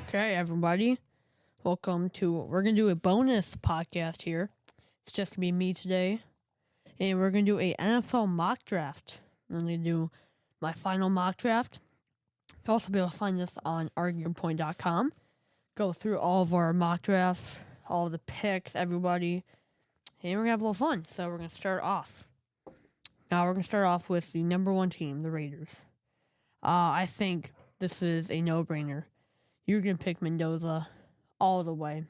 Okay, everybody. Welcome to, we're going to do a bonus podcast here. It's just going to be me today. And we're going to do a NFL mock draft. I'm going to do my final mock draft. You'll also be able to find this on arguingpoint.com. Go through all of our mock drafts, all the picks, everybody. And we're going to have a little fun. So we're going to start off. Now we're going to start off with the number one team, the Raiders. I think this is a no-brainer. You're going to pick Mendoza all the way.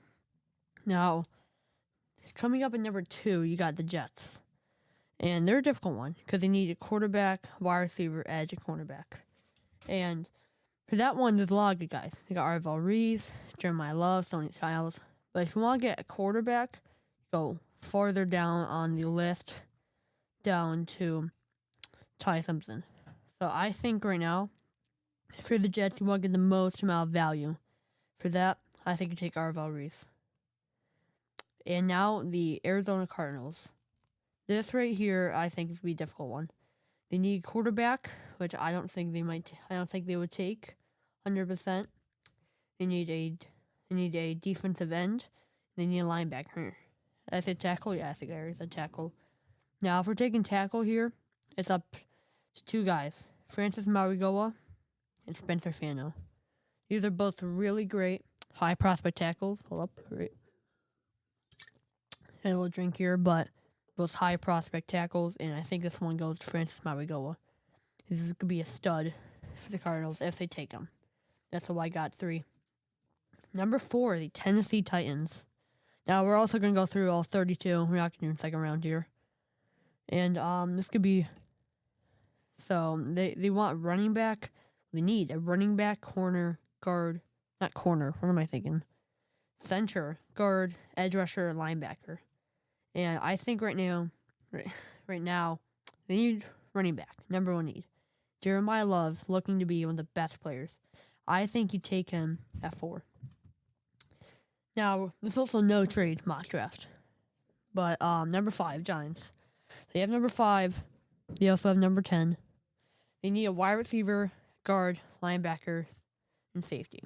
Now, coming up at number 2, you got the Jets. And they're a difficult one because they need a quarterback, wide receiver, edge, and cornerback. And for that one, there's a lot of good guys. You got Arvell Reese, Jeremiah Love, Sonny Styles. But if you want to get a quarterback, go farther down on the list, down to Ty Simpson. So I think right now, for the Jets, you want to get the most amount of value. For that, I think you take Arvell Reese. And now the Arizona Cardinals. This right here, I think, is going to be a difficult one. They need a quarterback, which I don't think they would take 100%. They need a defensive end. They need a linebacker. I said tackle? Yeah, I think I said tackle. Now, if we're taking tackle here, it's up to 2 guys. Francis Marigoa and Spencer Fano. These are both really great high prospect tackles. Hold up. Right. Had a little drink here, but both high prospect tackles, and I think this one goes to Francis Marigoa. This is going to be a stud for the Cardinals if they take him. That's why I got 3. Number 4, the Tennessee Titans. Now, we're also going to go through all 32. We're not going to do a second round here. And this could be... So, they want running back. They need a running back, corner, guard. Not corner. What am I thinking? Center, guard, edge rusher, linebacker. And I think right now, they need running back. Number 1 need. Jeremiah Love, looking to be one of the best players. I think you take him at 4. Now, there's also no trade mock draft. But number 5, Giants. They have number 5. They also have number 10. They need a wide receiver, guard, linebacker, and safety.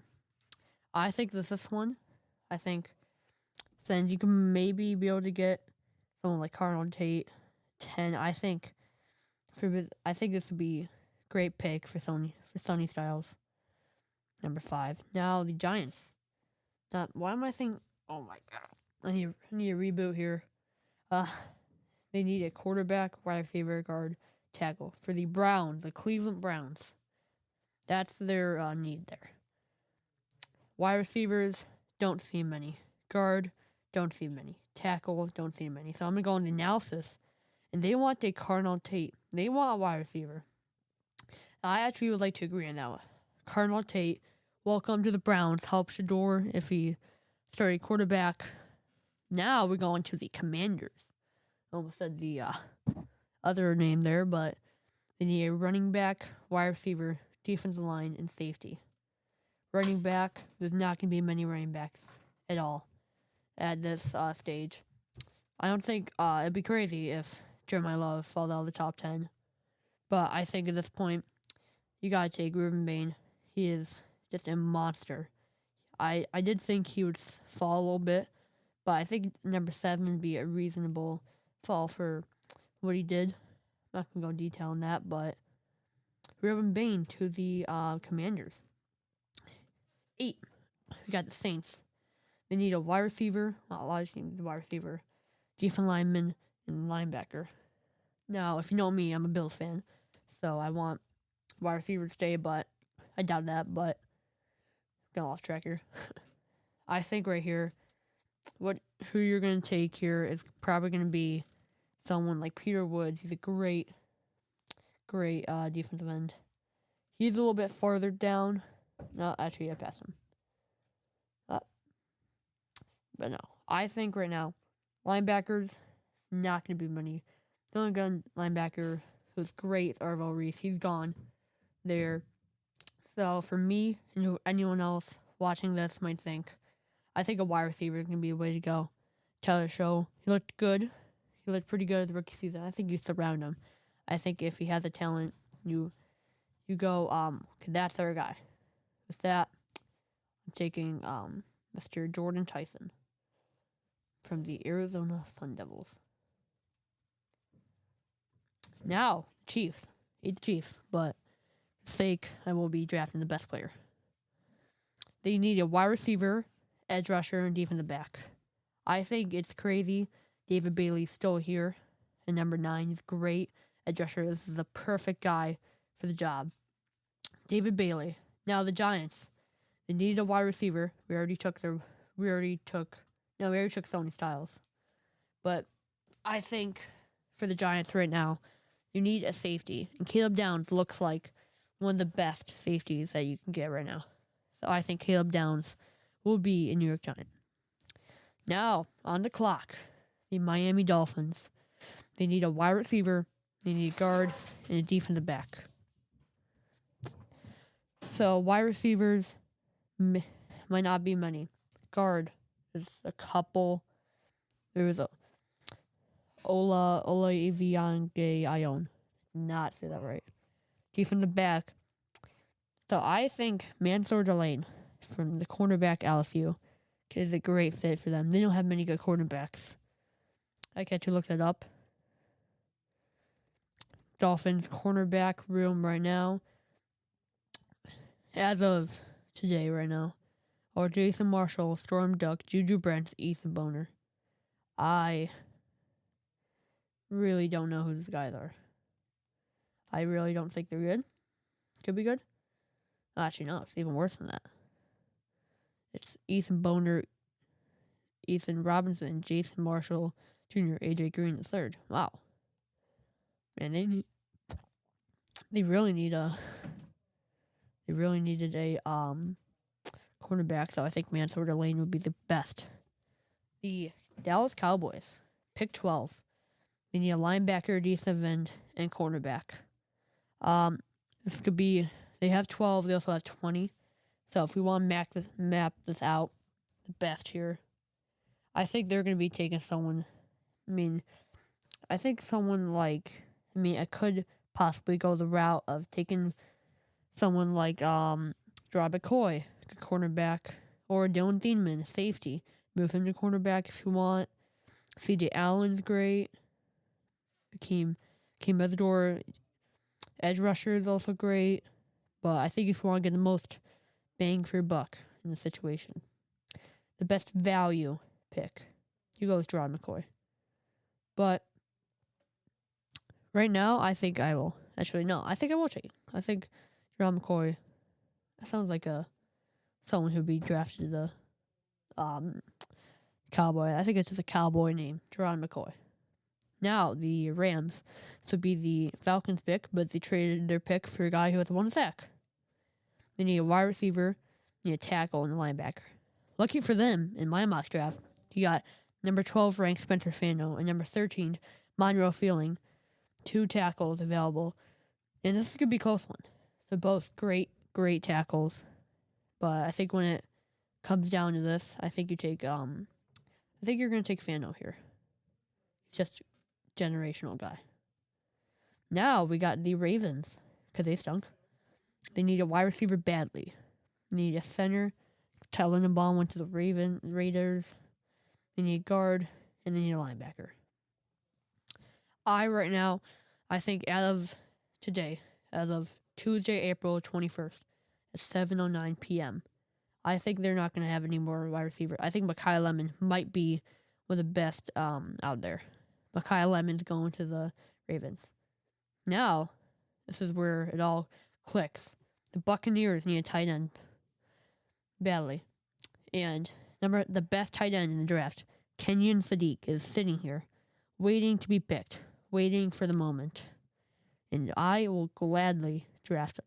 I think this one. I think since you can maybe be able to get someone like Cardinal Tate, 10. I think this would be a great pick for Sonny Styles. Number 5. Now the Giants. Now, why am I thinking? Oh my god! I need a reboot here. They need a quarterback, wide receiver, guard, tackle for the Browns, the Cleveland Browns. That's their need there. Wide receivers, don't see many. Guard, don't see many. Tackle, don't see many. So I'm going to go on the analysis. And they want a Cardinal Tate. They want a wide receiver. I actually would like to agree on that one. Cardinal Tate, welcome to the Browns. Help Shador if he started quarterback. Now we're going to the Commanders. Almost said the other name there, but they need a running back, wide receiver, defensive line, and safety. Running back, there's not going to be many running backs at all at this stage. I don't think it'd be crazy if Jeremiah Love fell out of the top 10. But I think at this point, you got to take Ruben Bain. He is just a monster. I did think he would fall a little bit, but I think number 7 would be a reasonable fall for what he did. I'm not going to go in detail on that, but Ruben Bain to the Commanders. 8, we got the Saints. They need a wide receiver. Not a lot of teams need a wide receiver. Defensive lineman and linebacker. Now, if you know me, I'm a Bills fan, so I want wide receiver to stay, but I doubt that, but got off track here. I think right here, who you're going to take here is probably going to be someone like Peter Woods. He's a great defensive end. He's a little bit farther down. No, actually, I passed him. But no, I think right now, linebackers, not going to be many. The only gun linebacker who's great is Arvell Reese. He's gone there. So for me and anyone else watching this might think, I think a wide receiver is going to be a way to go. Taylor Show, he looked good. He looked pretty good at the rookie season. I think you surround him. I think if he has the talent, you go, that's our guy. With that, I'm taking Mr. Jordan Tyson from the Arizona Sun Devils. Now, Chiefs. Hate the Chiefs, but for sake, I will be drafting the best player. They need a wide receiver, edge rusher, and defensive back. I think it's crazy. David Bailey's still here. And number 9 is great. Edge rusher, this is the perfect guy for the job. David Bailey. Now the Giants. They needed a wide receiver. We already took Sony Styles. But I think for the Giants right now, you need a safety. And Caleb Downs looks like one of the best safeties that you can get right now. So I think Caleb Downs will be a New York Giant. Now, on the clock, the Miami Dolphins. They need a wide receiver, they need a guard, and a defensive back. So, wide receivers might not be many. Guard is a couple. There was a Ola Eviange Ion. Not say that right. Defensive back. So, I think Mansour Delane from the cornerback LSU is a great fit for them. They don't have many good cornerbacks. I had to look that up. Dolphins cornerback room right now, as of today right now, are Jason Marshall, Storm Duck, Juju Brents, Ethan Boner. I really don't know who these guys are. I really don't think they're good. Could be good. Actually, no, it's even worse than that. It's Ethan Boner, Ethan Robinson, Jason Marshall Jr., AJ Green III. Wow. Man, they really needed a cornerback, so I think Mansour Delane would be the best. The Dallas Cowboys, pick 12. They need a linebacker, defensive end, and cornerback. This could be, they have 12, they also have 20. So if we want to map this out, the best here, I think they're going to be taking someone, I think someone like, I could possibly go the route of taking someone like Gerard McCoy, cornerback, or Dylan Thieneman, safety. Move him to cornerback if you want. CJ Allen's great. Hakeem Mesidor, edge rusher is also great. But I think if you want to get the most bang for your buck in the situation, the best value pick, you go with Gerard McCoy. But right now, I think I will. Actually, no, I think I will take it. I think Gerard McCoy, that sounds like someone who'd be drafted to the Cowboy. I think it's just a Cowboy name, Gerard McCoy. Now, the Rams, this would be the Falcons pick, but they traded their pick for a guy who has one sack. They need a wide receiver, they need a tackle, and a linebacker. Lucky for them, in my mock draft, you got number 12 ranked Spencer Fano and number 13 Monroe Fielding, 2 tackles available. And this is going to be a close one. They're both great tackles. But I think when it comes down to this, I think you're going to take Fano here. He's just a generational guy. Now we got the Ravens, because they stunk. They need a wide receiver badly. They need a center. Tyler Linderbaum went to the Raiders. They need a guard, and they need a linebacker. I think as of Tuesday, April 21st, at 7:09 p.m., I think they're not going to have any more wide receiver. I think Mekhi Lemon might be one of the best out there. Mekhi Lemon's going to the Ravens. Now, this is where it all clicks. The Buccaneers need a tight end badly. And the best tight end in the draft, Kenyon Sadiq, is sitting here, waiting to be picked, waiting for the moment. And I will gladly draft him.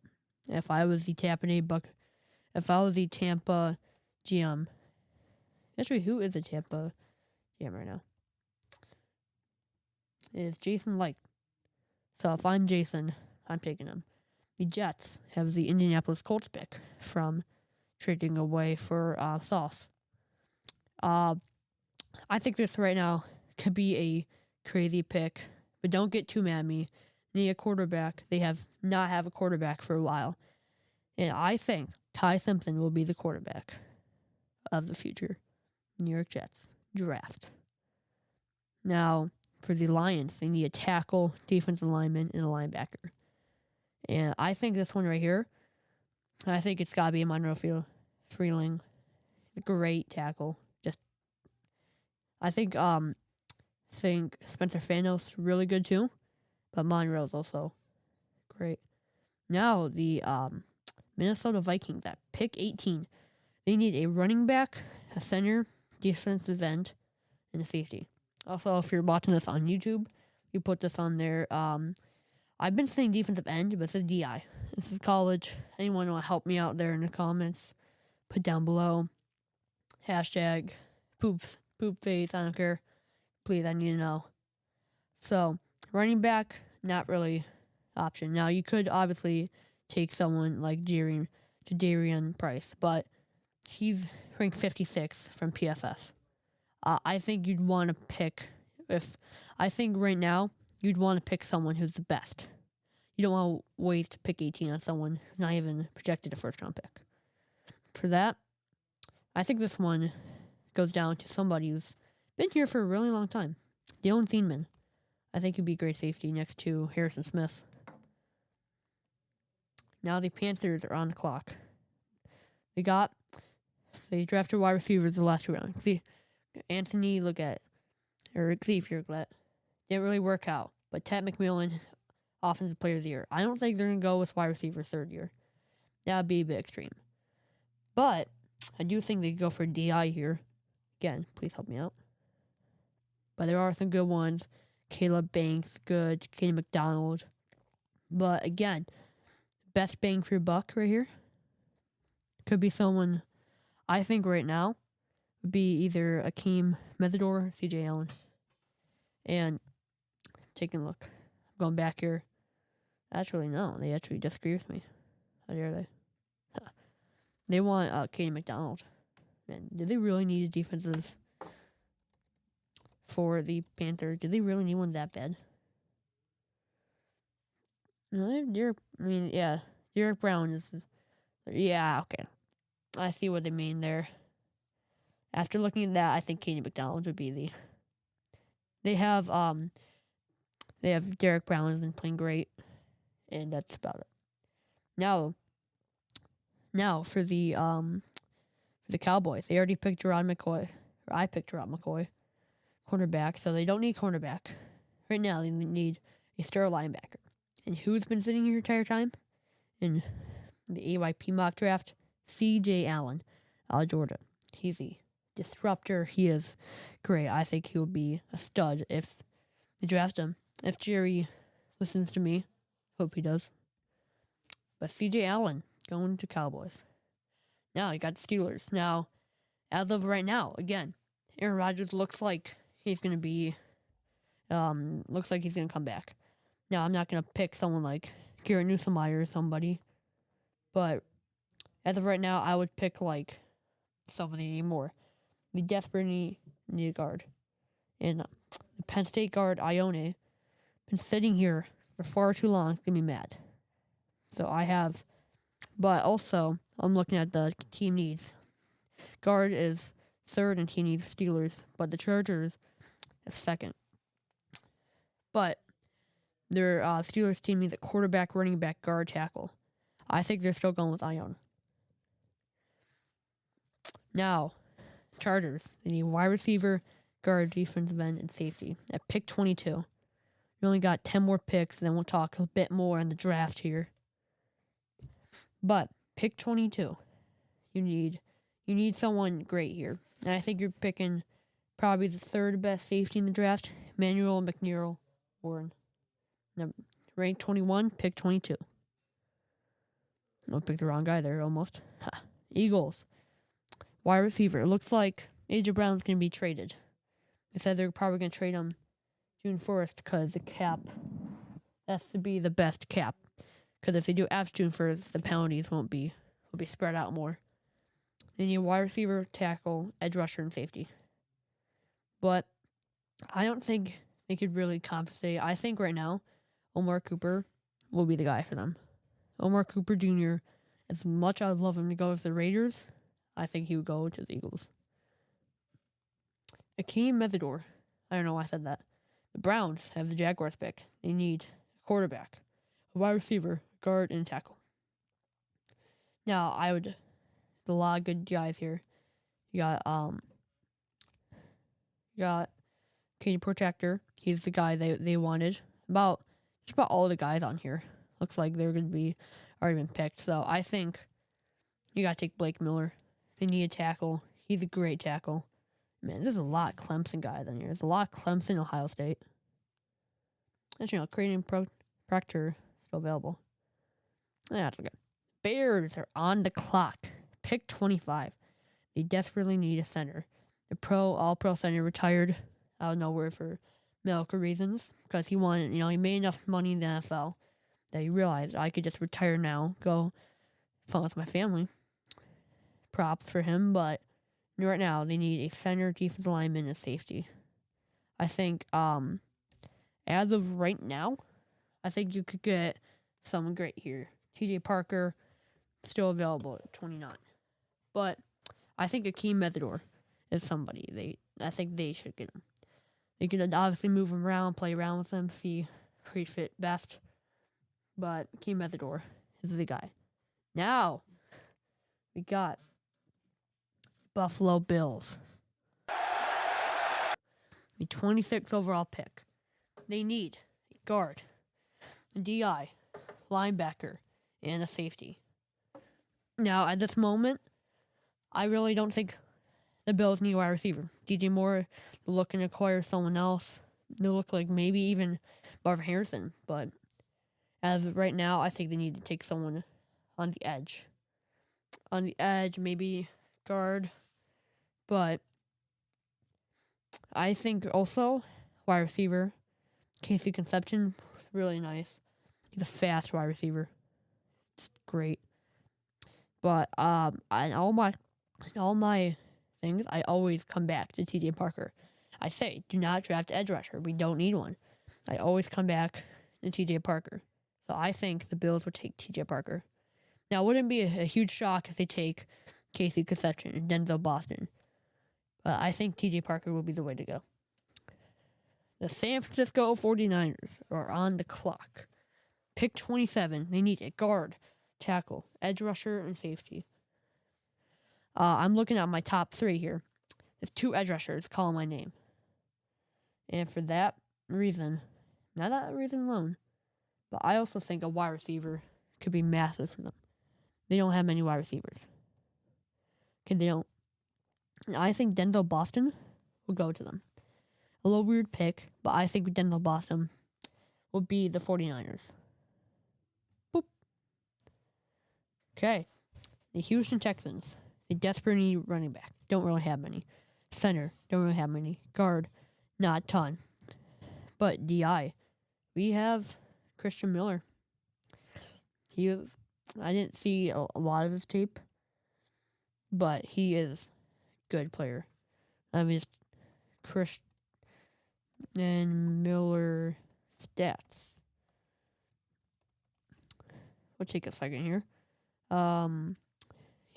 If I was the Tampa GM. Actually, who is the Tampa GM right now? It's Jason Light. So if I'm Jason, I'm taking him. The Jets have the Indianapolis Colts pick from trading away for Sauce. Uh, I think this right now could be a crazy pick, but don't get too mad at me. Need a quarterback. They have not have a quarterback for a while, and I think Ty Simpson will be the quarterback of the future New York Jets draft. Now, for the Lions, they need a tackle, defensive lineman, and a linebacker. And I think this one right here, I think it's got to be a Monroe Freeling. Great tackle. I think Spencer Fanos really good too, but Monroe's also great. Now the Minnesota Vikings at pick 18, they need a running back, a center, defensive end, and a safety. Also, if you're watching this on YouTube, you put this on there. I've been saying defensive end, but this is DI. This is college. Anyone want to help me out there in the comments? Put down below. Hashtag poop face. I don't care. Please, I need to know. So, running back, not really option. Now, you could obviously take someone like Jadarian Price, but he's ranked 56 from PFF. I think you'd want to pick, I think right now, you'd want to pick someone who's the best. You don't want to wait to pick 18 on someone who's not even projected a first-round pick. For that, I think this one goes down to somebody who's been here for a really long time. Dylan Thieneman. I think he'd be a great safety next to Harrison Smith. Now the Panthers are on the clock. They drafted wide receivers the last 2 rounds. See, Xavier Gillette didn't really work out. But Ted McMillan, Offensive Player of the Year. I don't think they're going to go with wide receiver 3rd year. That would be a bit extreme. But I do think they could go for DI here. Again, please help me out. But there are some good ones. Caleb Banks, good. Kenny McDonald. But again, best bang for your buck right here could be someone I think right now would be either Akeem Methador or CJ Allen. And taking a look. I'm going back here. Actually, no. They actually disagree with me. How dare they? They want Kenny McDonald. Man, did they really need a defensive for the Panthers? Did they really need one that bad? No, Derek Brown is. Yeah, okay. I see what they mean there. After looking at that, I think Kenny McDonald would be the. They have Derek Brown has been playing great, and that's about it. Now for the Cowboys, they already picked Gerard McCoy. Or I picked Gerard McCoy, cornerback. So they don't need cornerback right now. They need a star linebacker. And who's been sitting here entire time in the AYP mock draft? C.J. Allen, out of Georgia. He's a disruptor. He is great. I think he'll be a stud if they draft him. If Jerry listens to me, hope he does. But C.J. Allen going to Cowboys. Now you got the Steelers. Now, as of right now, again, Aaron Rodgers looks like he's gonna come back. Now I'm not gonna pick someone like Garrett Nussmeier or somebody, but as of right now, I would pick like somebody more. We desperately need a guard, and the Penn State guard Ione been sitting here for far too long. It's gonna be mad. So but also I'm looking at the team needs. Guard is 3rd and team needs Steelers, but the Chargers is 2nd. But their Steelers team needs a quarterback, running back, guard, tackle. I think they're still going with Ione. Now, Chargers, they need wide receiver, guard, defensive end, and safety. At pick 22, you only got 10 more picks, and then we'll talk a bit more on the draft here. But pick 22, you need someone great here, and I think you're picking probably the 3rd best safety in the draft, Emmanuel McNeil Warren. Rank 21, pick 22. Don't pick the wrong guy there, almost. Eagles. Wide receiver. It looks like A.J. Brown's going to be traded. They said they're probably going to trade him June 1st because the cap has to be the best cap. Because if they do after June 1st, the penalties will be spread out more. They need a wide receiver, tackle, edge rusher, and safety. But I don't think they could really compensate. I think right now, Omar Cooper will be the guy for them. Omar Cooper Jr., as much as I would love him to go with the Raiders, I think he would go to the Eagles. Akeem Methador. I don't know why I said that. The Browns have the Jaguars pick. They need a quarterback, a wide receiver, guard, and tackle. Now, there's a lot of good guys here. You got Katie Protector. He's the guy they wanted. Just about all the guys on here. Looks like they're going to be already been picked. So I think you got to take Blake Miller. They need a tackle. He's a great tackle. Man, there's a lot of Clemson guys on here. There's a lot of Clemson, Ohio State. Actually, Creighton Proctor still available. Yeah, that's okay. Bears are on the clock. Pick 25. They desperately need a center. The all-pro center retired out of nowhere for medical reasons because he wanted, he made enough money in the NFL that he realized I could just retire now, go fun with my family. Props for him, but right now they need a center, defensive lineman, and a safety. I think as of right now, I think you could get someone great here. TJ Parker, still available at 29. But I think Akeem Methador is somebody. I think they should get him. They could obviously move him around, play around with him, see who he'd fit best. But Akeem Methador is the guy. Now, we got Buffalo Bills. The 26th overall pick. They need a guard, a DI, linebacker, and a safety. Now, at this moment, I really don't think the Bills need a wide receiver. DJ Moore, they're looking to acquire someone else. They look like maybe even Marvin Harrison. But as of right now, I think they need to take someone on the edge. On the edge, maybe guard. But I think also wide receiver, Casey Conception, really nice. He's a fast wide receiver. It's great. But in all my things, I always come back to TJ Parker. I say, do not draft edge rusher. We don't need one. I always come back to TJ Parker. So I think the Bills would take TJ Parker. Now, it wouldn't be a huge shock if they take Casey Conception and Denzel Boston. But I think TJ Parker will be the way to go. The San Francisco 49ers are on the clock. Pick 27. They need a guard, tackle, edge rusher, and safety. I'm looking at my top 3 here. There's 2 edge rushers calling my name. And for that reason, not that reason alone, but I also think a wide receiver could be massive for them. They don't have many wide receivers. Okay, they don't. I think Denzel Boston will go to them. A little weird pick, but I think Denzel Boston will be the 49ers. Boop. Okay. The Houston Texans. They desperately need running back. Don't really have many. Center. Don't really have many. Guard. Not a ton. But DI. We have Christian Miller. I didn't see a lot of his tape, but he is a good player. His Christian Miller stats. We'll take a second here. He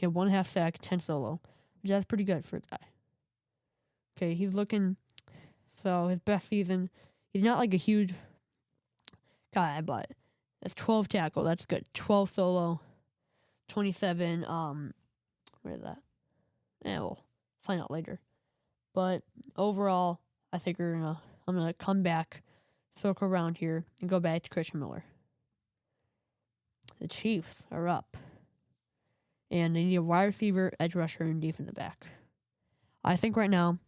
had 1.5 sack, 10 solo, which that's pretty good for a guy. Okay, he's looking. So his best season, he's not like a huge guy, but that's 12 tackle. That's good. 12 solo, 27. Where is that? Yeah, we'll find out later. But overall, I think I'm gonna come back, circle around here, and go back to Christian Miller. The Chiefs are up, and they need a wide receiver, edge rusher, and defensive back. I think right now,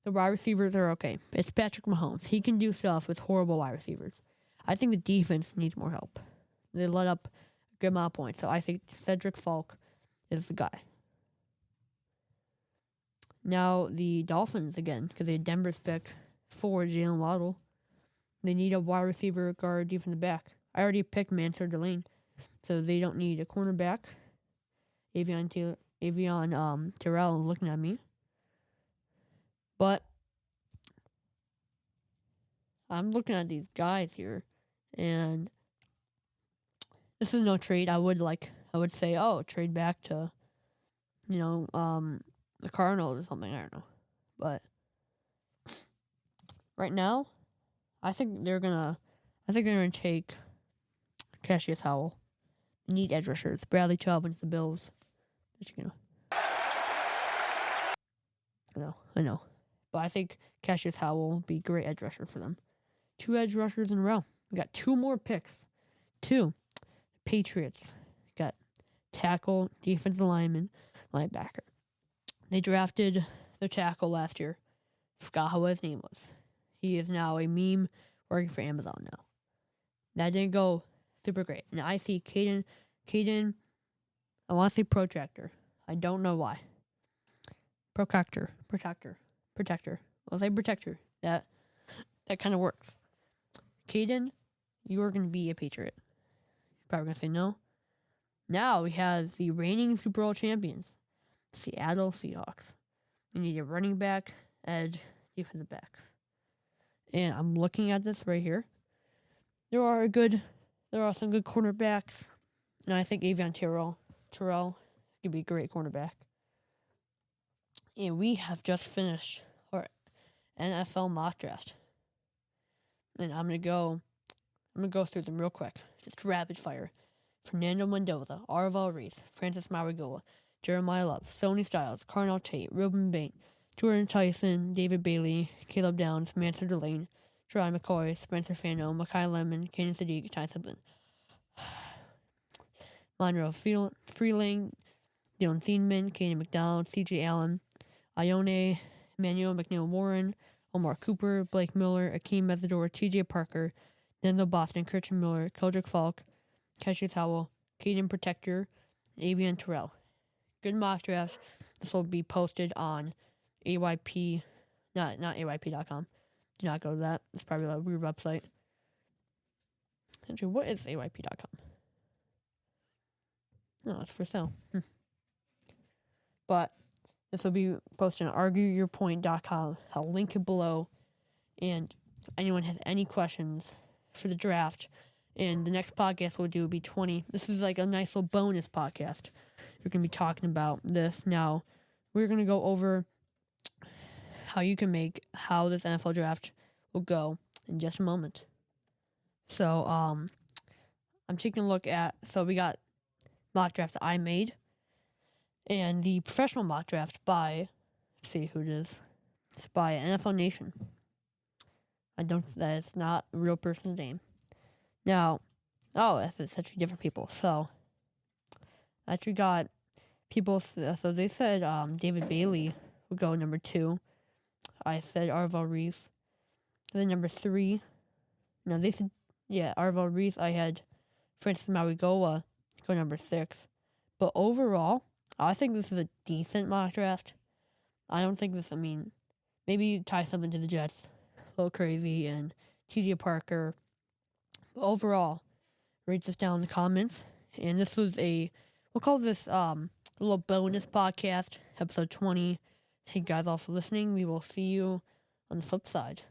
the wide receivers are okay. It's Patrick Mahomes. He can do stuff with horrible wide receivers. I think the defense needs more help. They let up a good amount of points, so I think Cedric Falk is the guy. Now, the Dolphins, again, because they had Denver's pick for Jalen Waddle. They need a wide receiver, guard, defensive back. I already picked Mansour Delane, so they don't need a cornerback. Avion Avion Terrell looking at me. But I'm looking at these guys here, and this is no trade. I would say, trade back to, the Cardinals or something. I don't know. But right now, I think they're gonna take Cassius Howell. They need edge rushers. Bradley Chubb against the Bills. I know. But I think Cassius Howell will be a great edge rusher for them. 2 edge rushers in a row. We got 2 more picks. 2. Patriots got tackle, defensive lineman, linebacker. They drafted their tackle last year. Forgot how his name was. He is now a meme working for Amazon now. That didn't go super great. And I see Caden, I want to say protractor. I don't know why. Protector. I'll say protector. That kind of works. Caden, you are going to be a Patriot. You're probably going to say no. Now we have the reigning Super Bowl champions, Seattle Seahawks. You need a running back, edge, defensive back. And I'm looking at this right here. There are some good cornerbacks. And I think Avion Terrell could be a great cornerback. And we have just finished our NFL mock draft. And I'm gonna go through them real quick. Just rapid fire. Fernando Mendoza, Arval Reese, Francis Marigola, Jeremiah Love, Sony Styles, Carnell Tate, Ruben Bain, Jordan Tyson, David Bailey, Caleb Downs, Mansur Delane, Jerron McCoy, Spencer Fano, Makai Lemon, Kaden Sadiq, Ty Simpson, Monroe Freeling, Dylan Thieneman, Kaden McDonald, C.J. Allen, Ione, Emmanuel McNeil Warren, Omar Cooper, Blake Miller, Akeem Mesidor, T.J. Parker, Denzel Boston, Christian Miller, Keldrick Falk, Cassius Howell, Caden Protector, Avion Terrell. Good mock draft. This will be posted on AYP, not AYP.com. Do not go to that. It's probably a weird website. Actually, what is AYP.com? No, it's for sale. But this will be posted on argueyourpoint.com. I'll link it below. And if anyone has any questions for the draft, and the next podcast we'll do will be 20. This is like a nice little bonus podcast. We're going to be talking about this. Now, we're going to go over how this NFL draft will go in just a moment. So, I'm taking a look at, we got mock draft that I made, and the professional mock draft by, let's see who it is. It's by NFL Nation. That is not a real person's name. Now, it's actually different people. So, I actually got people, so they said David Bailey would go number 2. I said Arval Reese. Then number 3, no, they said, Arval Reese. I had Francis Marigola go number 6. But overall, I think this is a decent mock draft. I don't think maybe tie something to the Jets, a little crazy, and T.J. Parker. But overall, rate this down in the comments. And this was we'll call this a little bonus podcast, episode 20. Thank you guys all for listening. We will see you on the flip side.